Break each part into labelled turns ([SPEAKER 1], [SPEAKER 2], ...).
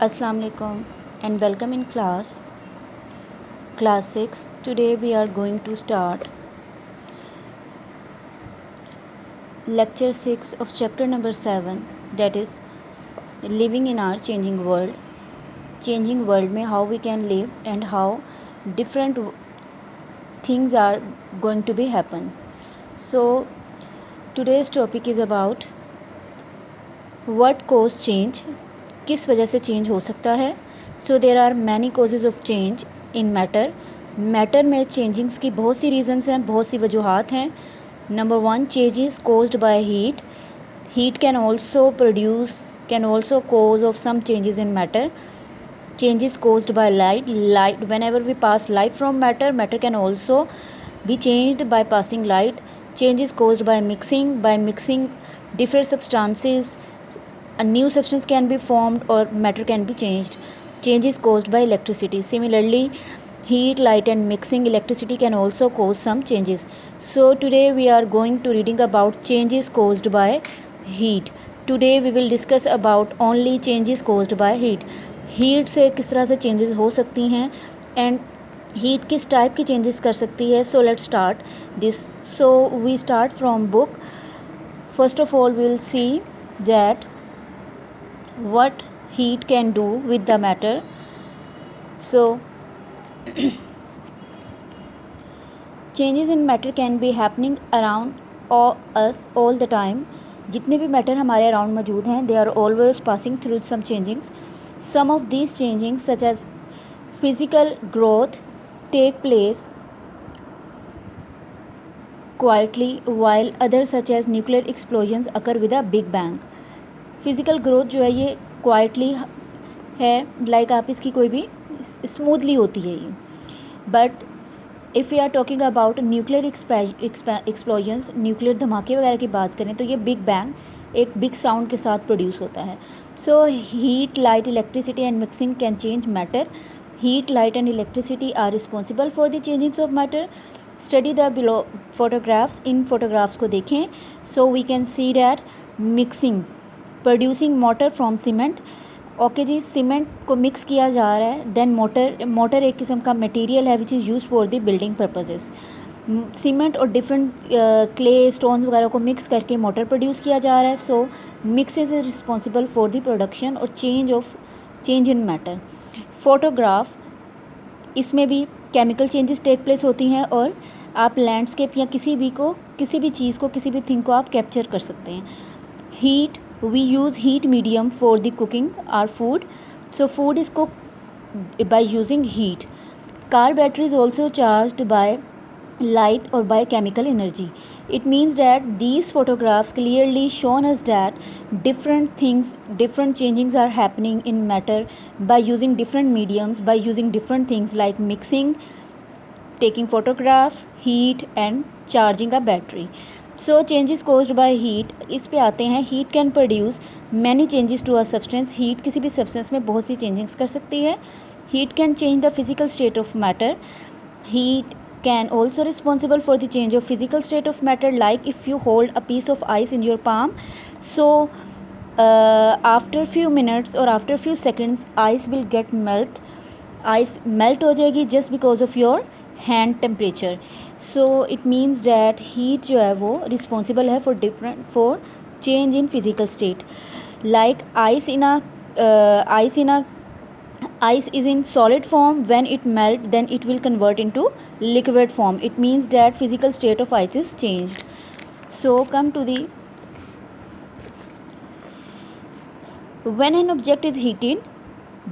[SPEAKER 1] Assalamu alaikum and welcome in class 6. Today we are going to start lecture 6 of chapter number 7, that is living in our changing world में how we can live and how different things are going to be happen. So today's topic is about what cause change, किस वजह से change हो सकता है. So there are many causes of change in matter में changings की बहुत सी रीज़न्स हैं, बहुत सी वजूहात हैं. Number 1, changes caused by heat can also cause of some changes in matter. changes caused by light whenever we pass light from matter can also be changed by passing light. Changes caused by mixing different substances, a new substance can be formed or matter can be changed. Changes caused by electricity, similarly heat, light and mixing electricity can also cause some changes. So today we are going to reading about changes caused by heat. Today we will discuss about only changes caused by heat से किस तरह से changes हो सकती हैं and heat किस type की changes कर सकती है. So let's start this. So we start from book. First of all we will see that what heat can do with the matter. So changes in matter can be happening around us all the time. जितने भी matter हमारे around मौजूद हैं, they are always passing through some changings. Some of these changings, such as physical growth, take place quietly, while others, such as nuclear explosions, occur with a big bang. Physical growth जो है ये quietly है, like आप इसकी कोई भी smoothly होती है ये. But if you are talking about nuclear explosions, nuclear धमाके वगैरह की बात करें तो ये बिग बैंग एक बिग साउंड के साथ प्रोड्यूस होता है. So heat, light, electricity and mixing can change matter. Heat, light and electricity are responsible for the changings of matter. Study the below photographs. इन फोटोग्राफ्स को देखें. So we can see that mixing, producing mortar from cement. Okay ji, cement को mix किया जा रहा है. Then motor एक किस्म का मटेरियल है which is use for the building purposes. Cement और डिफरेंट क्ले स्टोन वगैरह को मिक्स करके मोटर प्रोड्यूस किया जा रहा है. So mixes is responsible for the production और चेंज इन मैटर. फोटोग्राफ, इसमें भी केमिकल चेंजेस टेक प्लेस होती हैं और आप लैंडस्केप या किसी भी चीज़ को, किसी भी थिंग को आप कैप्चर कर सकते हैं. Heat, we use heat medium for the cooking our food. So food is cooked by using heat. Car battery is also charged by light or by chemical energy. It means that these photographs clearly shown us that different changings are happening in matter by using different mediums, by using different things like mixing, taking photograph, heat and charging a battery. So changes caused by heat, इस पे आते हैं. Heat can produce many changes to a substance. Heat किसी भी substance में बहुत सी changings कर सकती है. Heat can change the physical state of matter. Heat can also responsible for the change of physical state of matter, like if you hold a piece of ice in your palm. So after few minutes और after few seconds ice will get ice melt हो जाएगी just because of your hand temperature. So it means that heat जो है वो responsible है for change in physical state. Like ice is in solid form. When it melt, then it will convert into liquid form. It means that physical state of ice is changed. So come to the, when an object is heated,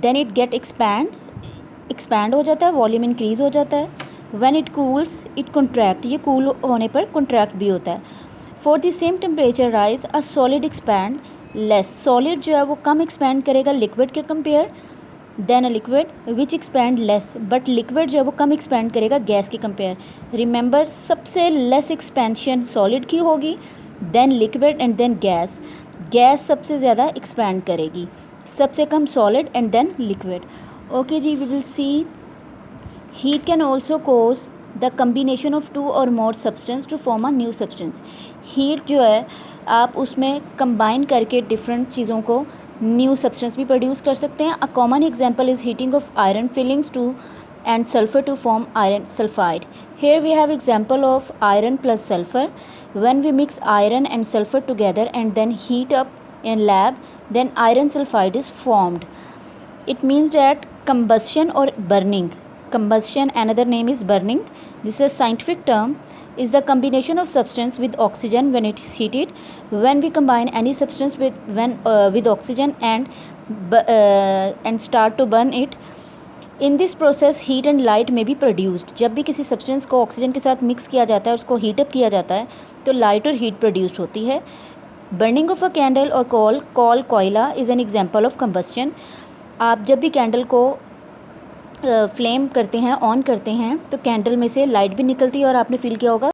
[SPEAKER 1] then it get expand हो जाता है, volume increase हो जाता है. When it cools, it contract. ये cool होने पर contract भी होता है. For the same temperature rise, a solid expand less. Solid जो है वो कम expand करेगा liquid के compare than a liquid which expand less. But liquid जो है वो कम expand करेगा गैस के compare. Remember, सबसे less expansion solid की होगी, then liquid and then gas. Gas सबसे ज़्यादा expand करेगी, सबसे कम solid and then liquid. Okay ji, we will see. Heat can also cause the combination of two or more substance to form a new substance. Heat जो है आप उसमें combine करके different चीज़ों को न्यू सब्सटेंस भी प्रोड्यूस कर सकते हैं। A common example is heating of iron filings to and sulfur to form iron sulfide. Here we have example of iron plus sulfur. When we mix iron and sulfur together and then heat up in lab, then iron sulfide is formed. It means that combustion or burning. Combustion, another name is burning. This is a scientific term, is the combination of substance with oxygen when it is heated. When we combine any substance with oxygen and start to burn it, in this process heat and light में be produced. जब भी किसी substance को oxygen के साथ mix किया जाता है, उसको हीटअप किया जाता है, तो लाइट और हीट प्रोड्यूस्ड होती है। बर्निंग ऑफ अ कैंडल और कोयला is an example of combustion. आप जब भी कैंडल को फ्लेम करते हैं, ऑन करते हैं, तो कैंडल में से लाइट भी निकलती है और आपने फील किया होगा